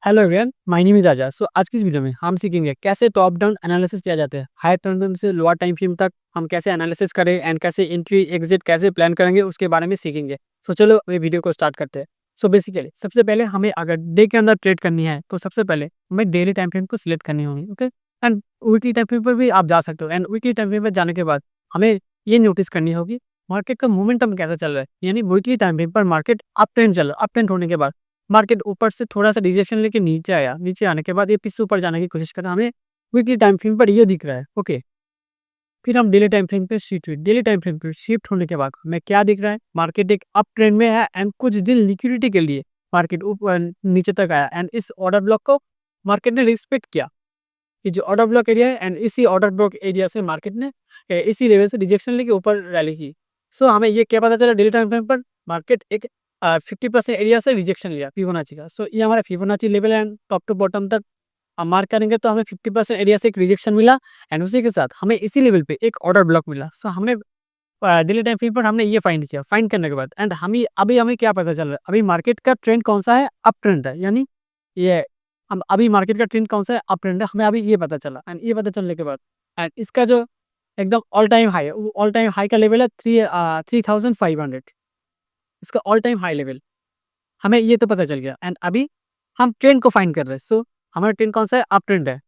Hello everyone, my name is Raja. So आज की इस वीडियो में हम सीखेंगे कैसे टॉप डाउन एनालिसिस किया जाता है। हायर टाइम फ्रेम से लोअर टाइम फ्रेम तक हम कैसे एनालिसिस करें एंड कैसे एंट्री एग्जिट कैसे प्लान करेंगे उसके बारे में सीखेंगे। सो चलो अभी वीडियो को स्टार्ट करते हैं। सो बेसिकली सबसे पहले हमें अगर डे के अंदर ट्रेड करनी है तो सबसे पहले हमें डेली टाइम फ्रेम को सिलेक्ट करनी होगी। Okay, and weekly time frame पर भी आप जा सकते हो। एंड वीकली टाइम फ्रेम पर जाने के बाद हमें ये नोटिस करनी होगी मार्केट का मोमेंटम कैसा चल रहा है। यानी वीकली टाइम फ्रेम पर मार्केट अप ट्रेंड चल रहा है। अप ट्रेंड होने के बाद मार्केट ऊपर से थोड़ा-सा रिजेक्शन लेके नीचे आया, नीचे आने के बाद ये फिर से ऊपर जाने की कोशिश कर रहा है, हमें वीकली टाइम फ्रेम पर ये दिख रहा है, ओके। फिर हम डेली टाइम फ्रेम पे शिफ्ट हुए, डेली टाइम फ्रेम पे शिफ्ट होने के बाद हमें क्या दिख रहा है, मार्केट एक अप ट्रेंड में है एंड कुछ दिन लिक्विडिटी के लिए मार्केट ऊपर नीचे तक आया एंड इस ऑर्डर ब्लॉक को मार्केट ने रिस्पेक्ट किया। ये जो ऑर्डर ब्लॉक एरिया है एंड इसी ऑर्डर ब्लॉक एरिया से मार्केट ने इसी लेवल से रिजेक्शन लेके ऊपर रैली की। सो हमें ये क्या पता चला डेली टाइम फ्रेम पर मार्केट एक 50% एरिया से रिजेक्शन लिया फिबोनाची का। सो ये हमारा Fibonacci level and top to bottom तक मार्क करेंगे तो हमें 50% एरिया से एक रिजेक्शन मिला एंड उसी के साथ हमें इसी लेवल पे एक ऑर्डर ब्लॉक मिला। सो हमने डेली टाइम फ्रेम पर हमने ये फाइंड किया। फाइंड करने के बाद एंड हमें अभी हमें क्या पता चल रहा है, अभी मार्केट का ट्रेंड कौन सा है, अप ट्रेंड है। यानी ये हम अभी मार्केट का ट्रेंड कौन सा है, अप ट्रेंड है। हमें अभी ये पता चला एंड ये पता चलने के बाद एंड इसका जो एकदम ऑल टाइम हाई है, वो ऑल टाइम हाई का लेवल है 3500। इसका ऑल टाइम हाई लेवल हमें ये तो पता चल गया एंड अभी हम ट्रेंड को फाइंड कर रहे हैं। सो हमारा ट्रेंड कौन सा है, अप ट्रेंड है।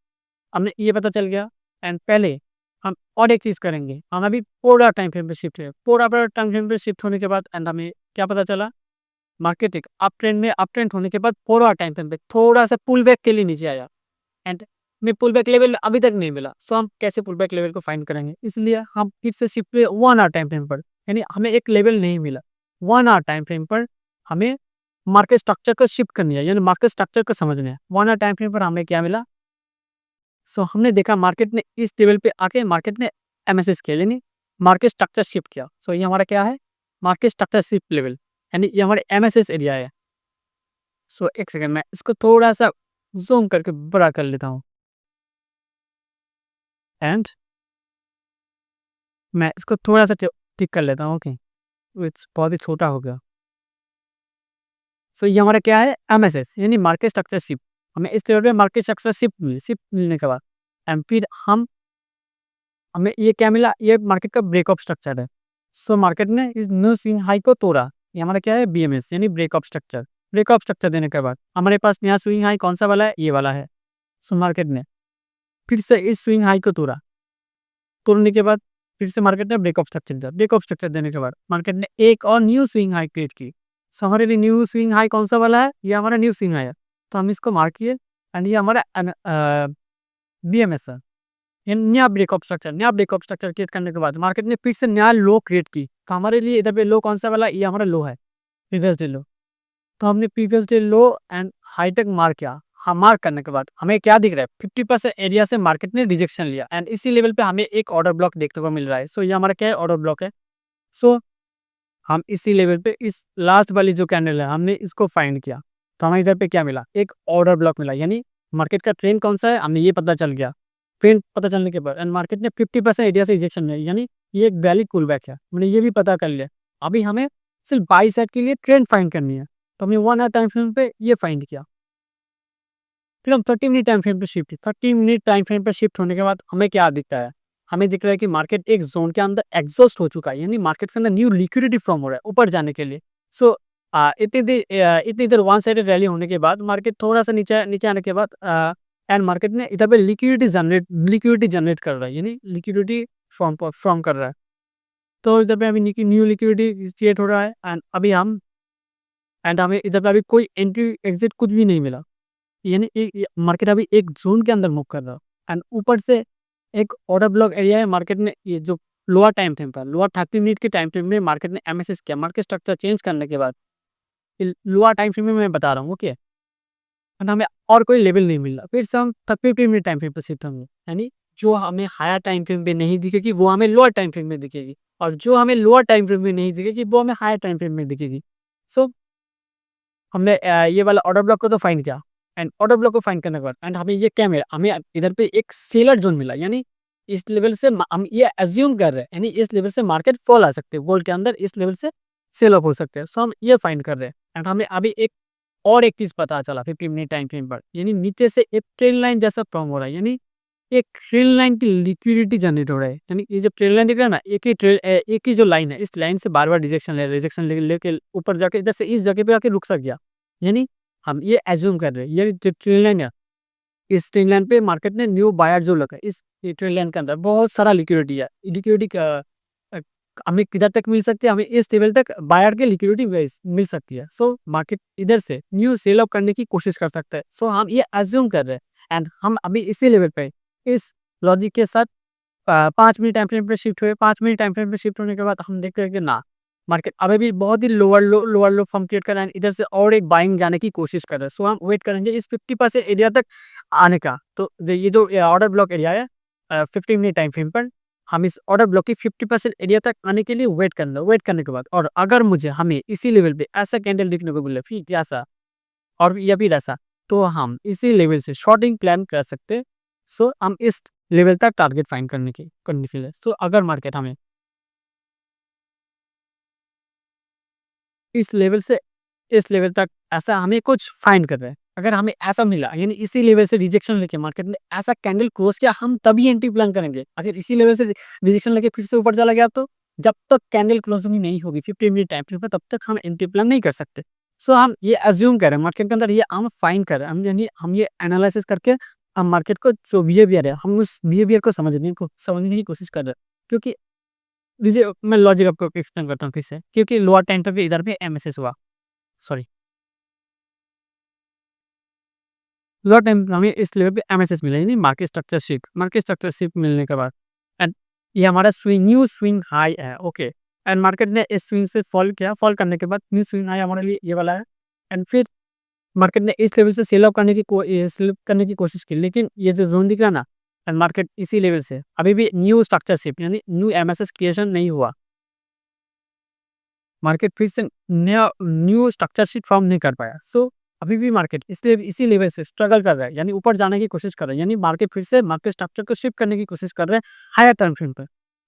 हमने ये पता चल गया एंड पहले हम और एक चीज़ करेंगे, हम अभी पूरा टाइम फ्रेम पे शिफ्ट है। पूरा टाइम फ्रेम पे शिफ्ट होने के बाद एंड हमें क्या पता चला, मार्केट एक अप ट्रेंड में अप ट्रेंड होने के बाद पूरा टाइम फ्रेम पे थोड़ा सा पुल बैक के लिए नीचे आया एंड में पुल बैक लेवल अभी तक नहीं मिला। सो हम कैसे पुल बैक लेवल को फाइंड करेंगे, इसलिए हम फिर से शिफ्ट हुए 1 आवर टाइम फ्रेम पर। यानी हमें एक लेवल नहीं मिला, 1 आवर टाइम फ्रेम पर हमें मार्केट स्ट्रक्चर को शिफ्ट करनी है, यानी मार्केट स्ट्रक्चर को समझना है। 1 आवर टाइम फ्रेम पर हमें क्या मिला, सो हमने देखा मार्केट ने इस लेवल पे आके मार्केट ने एमएसएस किया, यानी मार्केट स्ट्रक्चर शिफ्ट किया। सो ये हमारा क्या है, मार्केट स्ट्रक्चर शिफ्ट लेवल, यानी ये हमारे एमएसएस एरिया है। सो एक सेकंड मैं इसको थोड़ा सा जूम करके बड़ा कर लेता हूँ एंड मैं इसको थोड़ा सा ठीक कर लेता हूँ। ओके, इट्स बहुत ही छोटा हो गया। सो ये हमारा क्या है, एमएसएस यानी मार्केट स्ट्रक्चर शिफ्ट। हमें इस लेवल पे मार्केट स्ट्रक्चर शिफ्ट मिलने के बाद एंड फिर हमें ये क्या मिला, ये मार्केट का ब्रेकअप स्ट्रक्चर है। सो मार्केट ने इस न्यू स्विंग हाई को तोड़ा। ये हमारा क्या है, बीएमएस यानी ब्रेकअप स्ट्रक्चर। ब्रेकअप स्ट्रक्चर देने के बाद हमारे पास नया स्विंग हाई कौन सा वाला है, ये वाला है। सो मार्केट ने फिर से इस स्विंग हाई को तोड़ा। तोड़ने के बाद फिर से मार्केट ने ब्रेकअप स्ट्रक्चर दिया। ब्रेकअप स्ट्रक्चर देने के बाद मार्केट ने एक और न्यू स्विंग हाई क्रिएट की। सो हमारे लिए न्यू स्विंग हाई कौन सा वाला है, ये हमारा न्यू स्विंग हाई है। तो हम इसको मार्क किए एंड ये हमारा बीएमएस है। ये नया ब्रेकअप स्ट्रक्चर क्रिएट करने के बाद मार्केट ने फिर से नया लो क्रिएट की। तो हमारे लिए इधर पे लो कौन सा वाला, ये हमारा लो है, प्रीवियस डे लो। तो हमने previous day low and high तक मार्क किया। हाँ, मार्क करने के बाद हमें क्या दिख रहा है, 50% एरिया से मार्केट ने रिजेक्शन लिया एंड इसी लेवल पे हमें एक ऑर्डर ब्लॉक देखने को मिल रहा है। सो ये हमारा क्या है, ऑर्डर ब्लॉक है। सो हम इसी लेवल पे इस लास्ट वाली जो कैंडल है हमने इसको फाइंड किया। तो हमें इधर पे क्या मिला, एक ऑर्डर ब्लॉक मिला। यानी मार्केट का ट्रेंड कौन सा है, हमें ये पता चल गया। ट्रेंड पता चलने के बाद एंड मार्केट ने 50% एरिया से रिजेक्शन लिया, यानी ये एक वैलिड पुल बैक है। हमने ये भी पता कर लिया। अभी हमें सिर्फ बाई साइड के लिए ट्रेंड फाइंड करनी है। तो हमने 1 आवर टाइम फ्रेम पे ये फाइंड किया। फिर हम 30 मिनट टाइम फ्रेम पे शिफ्ट 30 मिनट टाइम फ्रेम पे शिफ्ट होने के बाद हमें क्या दिखता है, हमें दिख रहा है कि मार्केट एक जोन के अंदर एग्जॉस्ट हो चुका है। यानी मार्केट के अंदर न्यू लिक्विडिटी फॉर्म हो रहा है ऊपर जाने के लिए। सो इतनी देर वन साइडेड रैली होने के बाद मार्केट थोड़ा सा नीचे नीचे आने के बाद एंड मार्केट ने इधर पे लिक्विडिटी जनरेट कर रहा है, यानी लिक्विडिटी फॉर्म कर रहा है। तो इधर पे अभी न्यू लिक्विडिटी क्रिएट हो रहा है एंड हमें इधर पे अभी कोई एंट्री एग्जिट कुछ भी नहीं मिला। यानी मार्केट अभी एक जोन के अंदर मूव कर रहा है एंड ऊपर से एक ऑर्डर ब्लॉक एरिया है। मार्केट ने ये जो लोअर टाइम फ्रेम पर लोअर 30 मिनट के टाइम फ्रेम में मार्केट ने एमएसएस किया। मार्केट स्ट्रक्चर चेंज करने के बाद लोअर टाइम फ्रेम में मैं बता रहा हूँ, ओके, एंड हमें और कोई लेवल नहीं मिल रहा। फिर से हम 30 मिनट टाइम फ्रेम पर शिफ्ट होंगे। यानी जो हमें हायर टाइम फ्रेम पे नहीं दिखेगी वो हमें लोअर टाइम फ्रेम में दिखेगी और जो हमें लोअर टाइम फ्रेम में नहीं दिखेगी वो हमें हायर टाइम फ्रेम में दिखेगी। सो हमने ये वाला ऑर्डर ब्लॉक को तो फाइंड किया एंड ऑर्डर ब्लॉक को फाइंड करने के बाद एंड हमें ये क्या मिला, हमें इधर पे एक सेलर जोन मिला। यानी इस लेवल से हम ये एज्यूम कर रहे हैं, यानी इस लेवल से मार्केट फॉल आ सकते हैं, गोल्ड के अंदर इस लेवल से सेल ऑफ हो सकते हैं। सो हम ये फाइंड कर रहे हैं एंड हमें अभी एक और एक चीज़ पता चला 15 मिनट टाइम फ्रेम पर, यानी नीचे से एक ट्रेल लाइन जैसा फॉर्म हो रहा है, यानी एक ट्रेल लाइन की लिक्विडिटी जनरेट हो रहा है। यानी ये जो ट्रेल लाइन दिख रहा है ना, एक ही जो लाइन है, इस लाइन से बार-बार रिजेक्शन लेके ऊपर जाके इधर से इस जगह पे आके रुक सा गया। यानी हम ये अज़्यूम कर रहे हैं, ये जो ट्रेल लाइन है, इस ट्रेल लाइन पे मार्केट ने न्यू बायर जो लगा, इस ये ट्रेल लाइन के अंदर बहुत सारा लिक्विडिटी है। लिक्विडिटी अ, हमें किधर तक मिल सकती है? हमें इस लेवल तक बायर की लिक्विडिटी मिल सकती है। सो मार्केट इधर से न्यू सेल ऑफ करने की कोशिश कर सकता है। सो हम ये अज़्यूम कर रहे हैं एंड हम अभी इसी लेवल पे इस लॉजिक के साथ 5 मिनट टाइम फ्रेम पे शिफ्ट हुए। 5 मिनट टाइम फ्रेम पे शिफ्ट होने के बाद हम देख रहे हैं कि ना, मार्केट अभी भी बहुत ही लोअर लो फॉर्म क्रिएट कर रहा है, इधर से और एक बाइंग जाने की कोशिश कर रहा है। सो हम वेट करेंगे इस 50% एरिया तक आने का। तो ये जो ऑर्डर ब्लॉक एरिया है 15 मिनट टाइम फ्रेम पर, हम इस ऑर्डर ब्लॉक की 50% एरिया तक आने के लिए वेट करने के बाद, और अगर मुझे हमें इसी लेवल पे ऐसा कैंडल दिखने को मिले, फिर ऐसा और या फिर ऐसा, तो हम इसी लेवल से शॉर्टिंग प्लान कर सकते हैं। सो हम इस लेवल तक टारगेट फाइंड करने के लिए, सो अगर मार्केट हमें इस लेवल से इस लेवल तक ऐसा हमें कुछ फाइंड कर रहे हैं, अगर हमें ऐसा मिला, यानी इसी लेवल से रिजेक्शन लेके मार्केट ने ऐसा कैंडल क्लोज किया, हम तभी एंट्री प्लान करेंगे। अगर इसी लेवल से रिजेक्शन लेके फिर से ऊपर चला गया, तो जब तक कैंडल क्लोजिंग नहीं होगी 15 मिनट टाइम फ्रेम पे, तब तक हम एंट्री प्लान नहीं कर सकते। सो हम ये अज्यूम कर रहे हैं मार्केट के अंदर, ये हम फाइंड कर रहे हैं, हम यानी हम ये एनालिसिस करके हम मार्केट को जो बिहेवियर है, हम उस बिहेवियर को समझने की कोशिश कर रहे हैं। क्योंकि देखिए, मैं लॉजिक आपको एक्सप्लेन करता हूँ फिर से, क्योंकि लोअर टाइम पे इधर पे एमएसएस हुआ, सॉरी, लोअर टाइम पे हमें इस लेवल पे एमएसएस मिला, यानी मार्केट स्ट्रक्चर शिफ्ट मिलने के बाद एंड ये हमारा न्यू स्विंग हाई है, ओके। एंड मार्केट ने इस स्विंग से फॉल किया, फॉल करने के बाद न्यू स्विंग हाई हमारे लिए ये वाला है। एंड फिर मार्केट ने इस लेवल से सेल ऑफ करने की कोशिश की, लेकिन ये जो जोन दिख रहा है ना, एंड मार्केट इसी लेवल से अभी भी न्यू स्ट्रक्चर शिफ्ट यानी न्यू एमएसएस क्रिएशन नहीं हुआ, मार्केट फिर से नया न्यू स्ट्रक्चर शीट फॉर्म नहीं कर पाया। सो अभी भी मार्केट इसलिए इसी लेवल से स्ट्रगल कर रहा है, यानी ऊपर जाने की कोशिश कर रहा है, यानी मार्केट फिर से मार्केट स्ट्रक्चर को शिफ्ट करने की कोशिश कर रहे हैं हायर टाइम फ्रेम पर।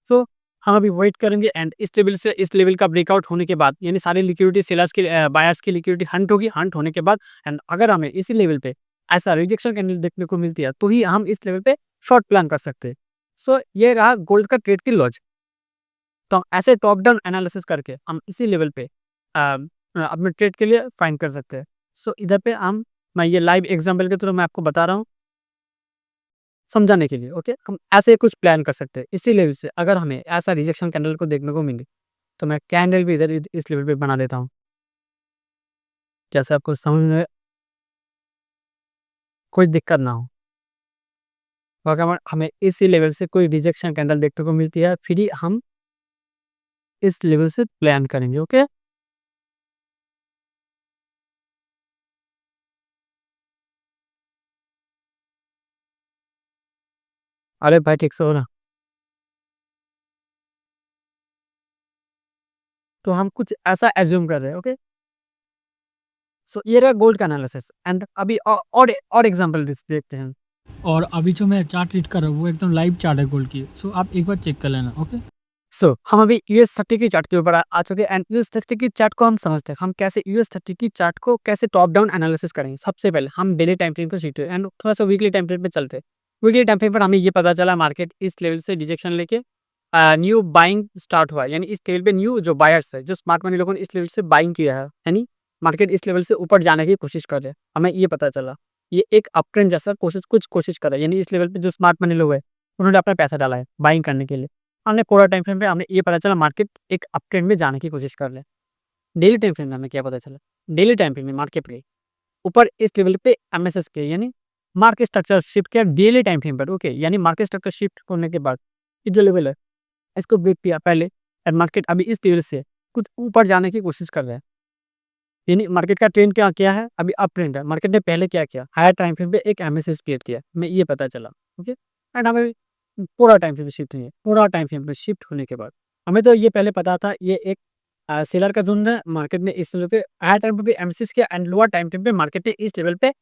सो हम अभी वेट करेंगे एंड इस लेवल का ब्रेकआउट होने के बाद, यानी सारी लिक्विडिटी सेलर्स की बायर्स की लिक्विडिटी हंट होगी, हंट होने के बाद एंड अगर हमें इसी लेवल पे ऐसा रिजेक्शन कैंडल देखने को मिलती है, तो ही हम इस लेवल पे शॉर्ट प्लान कर सकते हैं। सो ये रहा गोल्ड का ट्रेड की लॉजिक। तो ऐसे टॉप डाउन एनालिसिस करके हम इसी लेवल पे अपने ट्रेड के लिए फाइंड कर सकते हैं। सो इधर पे मैं ये लाइव एग्जांपल के थ्रू मैं आपको बता रहा हूँ समझाने के लिए, ओके। हम ऐसे कुछ प्लान कर सकते हैं इसी लेवल से, अगर हमें ऐसा रिजेक्शन कैंडल को देखने को मिले, तो मैं कैंडल भी इधर इस लेवल पे बना देता हूँ, जैसे आपको समझ में कोई दिक्कत ना हो। तो अगर हमें इसी लेवल से कोई रिजेक्शन कैंडल देखने को मिलती है, फिर ही हम इस लेवल से प्लान करेंगे, ओके। अरे भाई ठीक से हो ना। तो हम कुछ ऐसा एज्यूम कर रहे हैं, ओके। सो ये रहा गोल्ड का एनालिसिस एंड अभी और एग्जांपल देखते हैं। और अभी जो मैं चार्ट रीड कर रहा हूँ वो एकदम लाइव चार्ट है गोल्ड की, सो आप एक बार चेक कर लेना, ओके। सो हम अभी यूएस 30 की चार्ट के ऊपर आ चुके हैं एंड यूएस 30 की चार्ट को हम समझते हैं, हम कैसे यूएस 30 की चार्ट को कैसे टॉप डाउन एनालिसिस करेंगे। सबसे पहले हम डेली टाइम फ्रेम पर सीखते हैं एंड थोड़ा सा वीकली टाइम फ्रेम पे चलते हैं। वीकली टाइम फ्रेम पर हमें ये पता चला मार्केट इस लेवल से रिजेक्शन लेके न्यू बाइंग स्टार्ट हुआ, यानी इस लेवल पे न्यू जो बायर्स है, जो स्मार्ट मनी लोगों ने इस लेवल से बाइंग किया है, यानी मार्केट इस लेवल से ऊपर जाने की कोशिश कर रहे हैं, हमें ये पता चला। ये एक अप ट्रेंड जैसा कोशिश कर रहा है, यानी इस लेवल पे जो स्मार्ट मनी लोग हैं, उन्होंने अपना पैसा डाला है बाइंग करने के लिए। हमने पूरा टाइम फ्रेम पे हमें ये पता चला मार्केट एक अप ट्रेंड में जाने की कोशिश कर रहा है। डेली टाइम फ्रेम में हमें क्या पता चला? डेली टाइम फ्रेम में मार्केट पे ऊपर इस लेवल पे एमएसएस के, यानी मार्केट स्ट्रक्चर शिफ्ट किया डेली टाइम फ्रेम पर, ओके। यानी मार्केट स्ट्रक्चर शिफ्ट होने के बाद ये जो लेवल है, इसको ब्रेक किया पहले एंड मार्केट अभी इस लेवल से कुछ ऊपर जाने की कोशिश कर रहा है। यानी मार्केट का ट्रेंड क्या क्या है? अभी अप ट्रेंड है। मार्केट ने पहले क्या किया? हायर टाइम फ्रेम पे एक एमएसएस क्रिएट किया, हमें ये पता चला, ओके। एंड हमें पूरा टाइम फ्रेम पे शिफ्ट हुई, पूरा टाइम फ्रेम पे शिफ्ट होने के बाद हमें तो ये पहले पता था ये एक सेलर का झुंड है। मार्केट ने इस लेवल पे हायर टाइम पे भी एमएसएस किया एंड लोअर टाइम फ्रेम पे मार्केट ने इस लेवल पे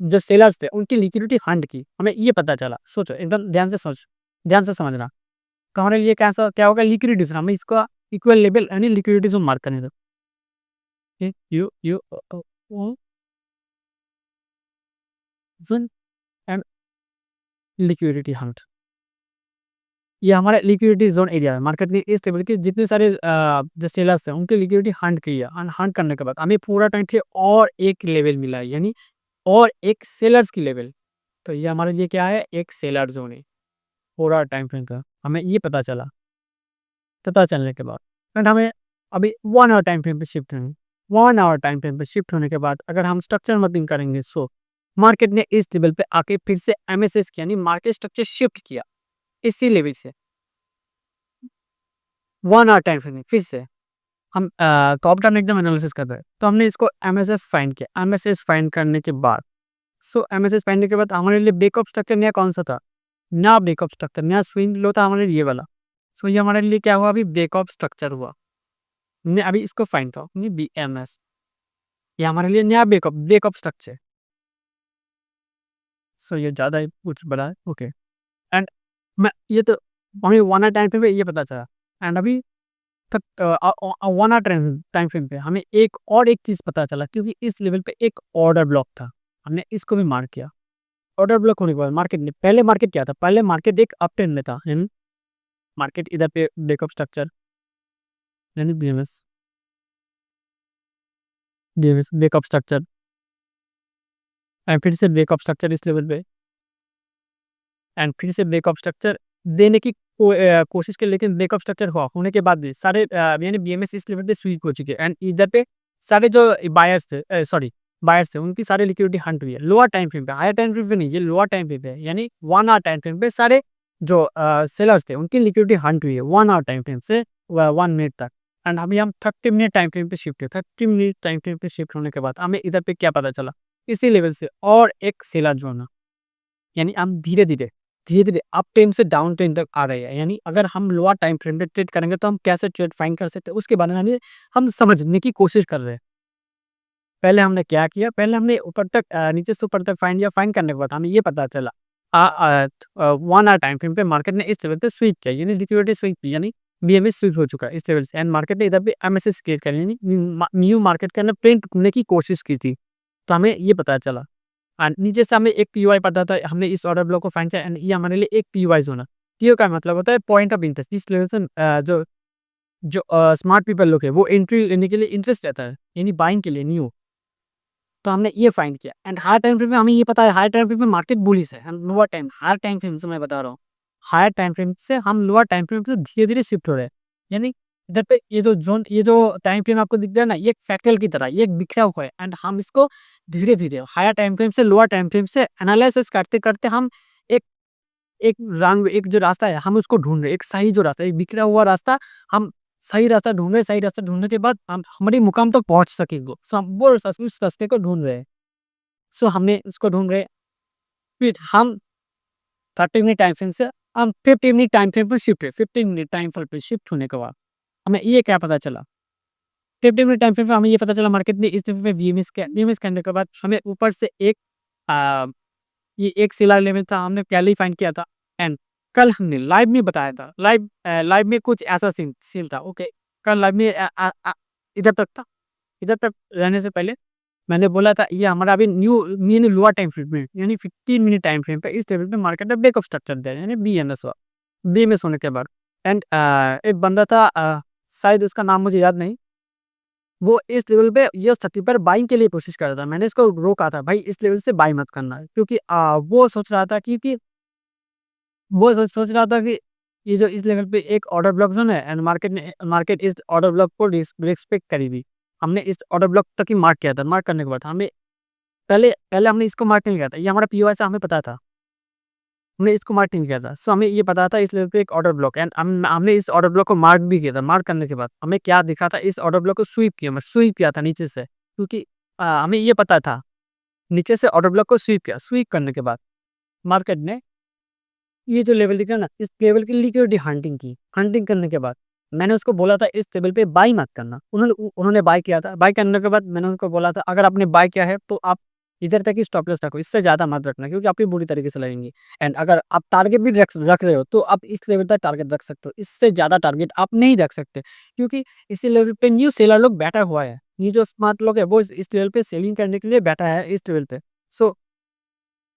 जो सेलर्स थे उनकी लिक्विडिटी हंट की, हमें ये पता चला। सोचो एकदम ध्यान से समझना। तो हमारे लिए क्या होगा? लिक्विडिटी, हमें इसका इक्वल लेवल यानी लिक्विडिटी जोन मार्क करने दो। U O zone and liquidity hunt. ये हमारा लिक्विडिटी जोन एरिया है। मार्केट के इस लेवल के जितने सारे जो सेलर्स हैं उनकी लिक्विडिटी हंट किया और हंट करने के बाद हमें पूरा टाइम पे और एक लेवल मिला है, यानी और एक सेलर्स की लेवल। तो ये हमारे लिए क्या है, एक सेलर जोन है पूरा टाइम फ्रेम का। हमें ये पता चलने के बाद एंड हमें अभी 1 आवर टाइम फ्रेम पे शिफ्ट होंगे। 1 आवर टाइम फ्रेम पे शिफ्ट होने के बाद अगर हम स्ट्रक्चर मैपिंग करेंगे, सो मार्केट ने इस लेवल पे आके फिर से एमएसएस यानी मार्केट स्ट्रक्चर शिफ्ट किया इसी लेवल से 1 आवर टाइम फ्रेम में फिर से हम टॉप डाउन एकदम एनालिसिस कर रहे हैं। तो हमने इसको एमएसएस फाइंड किया। एमएसएस फाइंड करने के बाद एमएसएस फाइंड के बाद हमारे लिए बैकअप स्ट्रक्चर नया कौन सा था, नया बैकअप स्ट्रक्चर नया स्विंग लो था हमारे लिए ये वाला। ये हमारे लिए क्या हुआ, अभी बैकअप स्ट्रक्चर हुआ। हमने अभी इसको फाइंड था बीएमएस, ये हमारे लिए नया बैकअप स्ट्रक्चर। ये ज़्यादा ही कुछ बड़ा है, ओके। एंड मैं ये तो हमें 1 आवर टाइम फ्रेम पे ये पता चला। एंड अभी तक 1 आवर टाइम फ्रेम पे हमें एक चीज़ पता चला, क्योंकि इस लेवल पे एक ऑर्डर ब्लॉक था। हमने इसको भी मार्क किया। ऑर्डर ब्लॉक होने के बाद मार्केट क्या था, पहले मार्केट एक अप ट्रेंड में था, यानी मार्केट इधर पे बैकअप स्ट्रक्चर यानी बीएमएस बैकअप स्ट्रक्चर एंड फिर से बैकअप स्ट्रक्चर इस लेवल पे एंड फिर से बैकअप स्ट्रक्चर देने की कोशिश की, लेकिन बैकअप स्ट्रक्चर हुआ होने के बाद भी सारे यानी बीएमएस इस लेवल पे स्वीप हो चुके हैं। एंड इधर पे सारे जो बायर्स थे उनकी सारी लिक्विडिटी हंट हुई है लोअर टाइम फ्रेम पे, हायर टाइम फ्रेम पे नहीं, ये लोअर टाइम फ्रेम पे है, यानी 1 आवर टाइम फ्रेम पे सारे जो सेलर्स थे उनकी लिक्विडिटी हंट हुई है 1 आवर टाइम फ्रेम से 1 मिनट तक। एंड अभी हम 30 मिनट टाइम फ्रेम पे शिफ्ट है। 30 मिनट टाइम फ्रेम पे शिफ्ट होने के बाद हमें इधर पे क्या पता चला, इसी लेवल से और एक सेलर जो है, यानी हम धीरे-धीरे अप ट्रेंड से डाउन ट्रेंड तक आ रहे हैं। यानी अगर हम लोअर टाइम फ्रेम पे ट्रेड करेंगे तो हम कैसे ट्रेड फाइंड कर सकते हैं उसके बारे में हम समझने की कोशिश कर रहे हैं। पहले हमने क्या किया, पहले हमने ऊपर तक नीचे से ऊपर तक फाइंड किया। फाइंड करने के बाद हमें ये पता चला 1 आवर टाइम फ्रेम पे मार्केट ने इस लेवल पे स्वीप किया, यानी लिक्विडिटी स्वीप की, यानी बीएमएस स्वीप हो चुका है इस लेवल से। एंड मार्केट ने इधर पे एमएसएस क्रिएट करी, यानी न्यू मार्केट के अंदर प्रिंट करने की कोशिश की थी। तो हमें ये पता चला। नीचे से हमें एक पीओआई पता था, हमने इस ऑर्डर ब्लॉक को फाइंड किया एंड ये हमारे लिए एक पीओआई जोन है। पीओ का मतलब होता है पॉइंट ऑफ इंटरेस्ट। इस लेवल से जो जो स्मार्ट पीपल लोग है वो एंट्री लेने के लिए इंटरेस्ट रहता है, यानी बाइंग के लिए न्यू। तो हमने ये फाइंड किया एंड हायर टाइम फ्रेम में हमें ये पता है हायर टाइम फ्रेम में मार्केट बुलिश है and lower time higher time frame से मैं बता रहा हूँ, हायर टाइम फ्रेम से हम लोअर टाइम फ्रेम से धीरे-धीरे शिफ्ट हो रहे हैं। यानी इधर पे ये जो टाइम फ्रेम आपको दिख रहा है ना, ये एक फ्रैक्टल की तरह ये एक बिखरा हुआ है एंड हम इसको धीरे-धीरे हायर टाइम फ्रेम से लोअर टाइम फ्रेम से एनालिसिस करते-करते हम एक एक जो रास्ता है हम उसको ढूँढ रहे हैं। एक सही जो रास्ता है, एक बिखरा हुआ रास्ता, हम सही रास्ता ढूँढ रहे हैं। सही रास्ता ढूँढने के बाद हम हमारे मुकाम तक पहुँच सकेंगे। सो हम वो उस रास्ते को ढूँढ रहे हैं। हमने उसको ढूँढ रहे, फिर हम 30 मिनट टाइम फ्रेम से हम 50 मिनट टाइम फ्रेम पर शिफ्ट हुए। 15 मिनट टाइम फ्रेम पे शिफ्ट होने के बाद हमें ये क्या पता चला, 50 मिनट टाइम फ्रेम पे हमें ये पता चला मार्केट ने इस लेवल पे वीएमएस करने के बाद हमें ऊपर से अ, ये एक सेलर लेवल था, हमने पहले ही फाइंड किया था। एंड कल हमने लाइव में बताया था, लाइव में कुछ ऐसा सीन था, ओके। कल लाइव में इधर तक था। इधर तक रहने से पहले मैंने बोला था ये हमारा अभी न्यू लोअर टाइम फ्रेम में, यानी 15 मिनट टाइम फ्रेम पे इस लेवल पे मार्केट ने ब्रेकअप स्ट्रक्चर दिया, यानी बीएमएस हुआ। बीएमएस होने के बाद एंड एक बंदा था, शायद उसका नाम मुझे याद नहीं, वो इस लेवल पे ये 30 पर बाइंग के लिए कोशिश कर रहा था। मैंने इसको रोका था, भाई इस लेवल से बाय मत करना, क्योंकि वो सोच रहा था कि वो सोच रहा था कि ये जो इस लेवल पे एक ऑर्डर ब्लॉक जोन है एंड मार्केट इस ऑर्डर ब्लॉक को रिस्पेक्ट करेगी। हमने इस ऑर्डर ब्लॉक तक ही मार्क किया था। मार्क करने के बाद हमें पहले हमने इसको मार्क नहीं किया था, ये हमारा पीओआई था, हमें पता था। हमने इसको मार्क नहीं किया था। हमें ये पता था इस लेवल पे एक ऑर्डर ब्लॉक एंड हमने इस ऑर्डर ब्लॉक को मार्क भी किया था। मार्क करने के बाद हमें क्या दिखा था, इस ऑर्डर ब्लॉक को स्वीप किया था नीचे से, क्योंकि हमें ये पता था नीचे से ऑर्डर ब्लॉक को स्वीप करने के बाद मार्केट ने ये जो लेवल दिखा ना, इस लेवल की लिक्विडिटी हंटिंग करने के बाद मैंने उसको बोला था इस लेवल पे बाय मत करना। उन्होंने बाय किया था। बाय करने के बाद मैंने उनको बोला था अगर आपने बाय किया है तो आप इधर तक ही स्टॉप लॉस रखो, इससे ज़्यादा मत रखना, क्योंकि आपकी बुरी तरीके से लगेंगी। एंड अगर आप टारगेट भी रख रहे हो तो आप इस लेवल तक टारगेट रख सकते हो, इससे ज़्यादा टारगेट आप नहीं रख सकते, क्योंकि इसी लेवल पे न्यू सेलर लोग बैठा हुआ है। ये जो स्मार्ट लोग है वो इस लेवल पे सेलिंग करने के लिए बैठा है इस लेवल पे। सो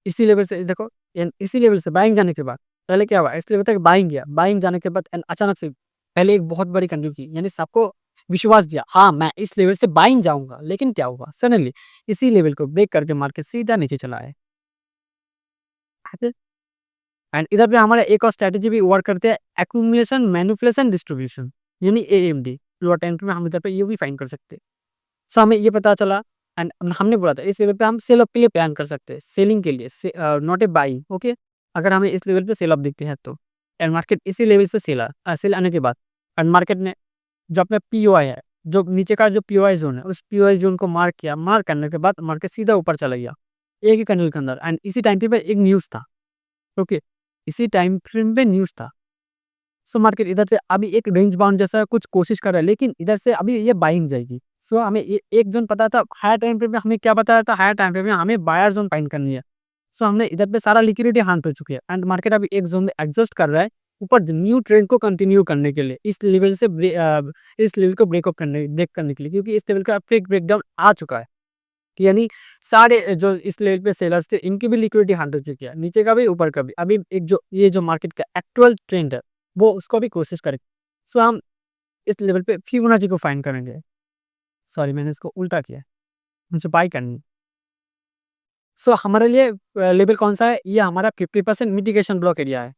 इसी लेवल से देखो, इसी लेवल से बाइंग जाने के बाद पहले क्या हुआ, इस लेवल तक बाइंग गया, बाइंग जाने के बाद अचानक से पहले एक बहुत बड़ी कैंडल की, यानी सबको विश्वास दिया, हाँ मैं इस लेवल से बाइंग जाऊंगा, लेकिन क्या हुआ, सडनली इसी लेवल को ब्रेक करके मार्केट सीधा नीचे चला है। एंड इधर पे हमारा एक और स्ट्रैटेजी भी वर्क करते हैं, एक्यूमुलेशन मैनिपुलेशन डिस्ट्रीब्यूशन, यानी एएमडी। लोअर टाइम में हम इधर पे ये भी फाइन कर सकते हैं। सो हमें ये पता चला, एंड हमने बोला था इस लेवल पे हम सेल अप के लिए प्लान कर सकते हैं, सेलिंग के लिए, नॉट ए बाइंग। ओके, अगर हमें इस लेवल पे सेल अप दिखते हैं तो, एंड मार्केट इसी लेवल से सेल आने के बाद, एंड मार्केट ने जो अपना पीओआई है, जो नीचे का जो पीओआई जोन है, उस पीओआई जोन को मार्क किया, मार्क करने के बाद मार्केट सीधा ऊपर चला गया एक ही कैंडल के अंदर। एंड इसी टाइम पे एक न्यूज़ था। ओके, इसी टाइम फ्रेम पे न्यूज़ था। सो मार्केट इधर से अभी एक रेंज बाउंड जैसा कुछ कोशिश कर रहा है, लेकिन इधर से अभी ये बाइंग जाएगी। सो हमें ये एक जोन पता था, हायर टाइम फ्रेम में हमें क्या बताया था, हायर टाइम फ्रेम में हमें बायर जोन फाइंड करनी है। सो हमने इधर पे सारा लिक्विडिटी हाथ पे चुकी है, एंड मार्केट अभी एक जोन में एडजस्ट कर रहा है ऊपर न्यू ट्रेंड को कंटिन्यू करने के लिए, इस लेवल से इस लेवल को ब्रेक करने के लिए, क्योंकि इस लेवल का ब्रेकडाउन आ चुका है। कि यानी सारे जो इस लेवल पे सेलर्स थे, इनकी भी लिक्विडिटी हाथ हो चुकी है, नीचे का भी ऊपर का भी। अभी एक जो ये जो मार्केट का एक्चुअल ट्रेंड है, वो उसको भी कोशिश करें। सो हम इस लेवल पे फिबोनाची को फाइंड करेंगे। सॉरी, मैंने इसको उल्टा किया है, मुझे बाई करनी है। सो हमारे लिए लेवल कौन सा है, ये हमारा 50% मिटिगेशन ब्लॉक एरिया है।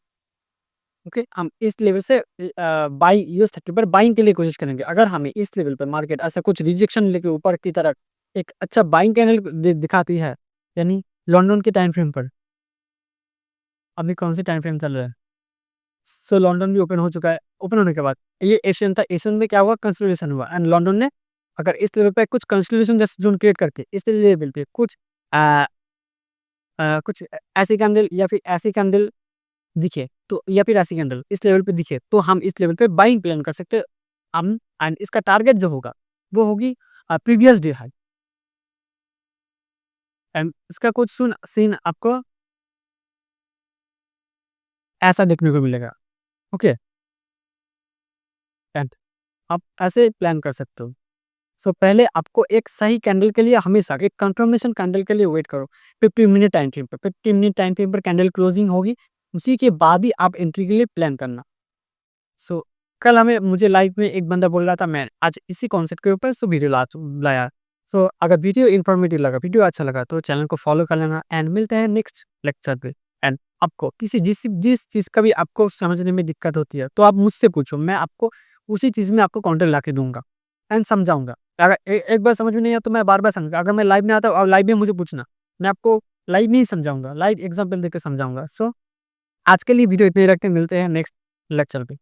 ओके, हम इस लेवल से बाई यूएस 30 पर बाइंग के लिए कोशिश करेंगे। अगर हमें इस लेवल पर मार्केट ऐसा कुछ रिजेक्शन लेके ऊपर की तरफ एक अच्छा बाइंग कैंडल दिखाती है, यानी लंदन के टाइम फ्रेम पर, अभी कौन सी टाइम फ्रेम चल रहा है, सो लंदन भी ओपन हो चुका है। ओपन होने के बाद ये एशियन था, एशियन में क्या हुआ, कंसोलिडेशन हुआ, एंड लंदन ने अगर इस लेवल पे कुछ कंसोलिडेशन जैसे जोन क्रिएट करके इस लेवल पे कुछ ऐसी कैंडल या फिर ऐसी कैंडल दिखे तो, या फिर ऐसी कैंडल इस लेवल पे दिखे तो हम इस लेवल पे बाइंग प्लान कर सकते हैं हम। एंड इसका टारगेट जो होगा वो होगी प्रीवियस डे हाई, एंड इसका कुछ सीन आपको ऐसा देखने को मिलेगा। ओके, एंड आप ऐसे प्लान कर सकते हो। सो पहले आपको एक सही कैंडल के लिए हमेशा एक कंफर्मेशन कैंडल के लिए वेट करो 15 मिनट टाइम फ्रेम पर। 15 मिनट टाइम फ्रेम पर कैंडल क्लोजिंग होगी, उसी के बाद ही आप एंट्री के लिए प्लान करना। सो कल हमें मुझे लाइव में एक बंदा बोल रहा था, मैं आज इसी कॉन्सेप्ट के ऊपर सो वीडियो लाया। सो अगर वीडियो इन्फॉर्मेटिव लगा, वीडियो अच्छा लगा तो चैनल को फॉलो कर लेना, एंड मिलते हैं नेक्स्ट लेक्चर पे। एंड आपको किसी जिस चीज़ का भी आपको समझने में दिक्कत होती है तो आप मुझसे पूछो, मैं आपको उसी चीज़ में आपको काउंटर ला के दूंगा एंड समझाऊंगा। अगर एक बार समझ में नहीं आया तो मैं बार बार समझाऊंगा। अगर मैं लाइव में आता हूँ और लाइव में मुझे पूछना, मैं आपको लाइव में ही समझाऊंगा, लाइव एग्जाम्पल देकर समझाऊंगा। सो आज के लिए वीडियो इतने ही रखते हैं, मिलते हैं नेक्स्ट लेक्चर पे।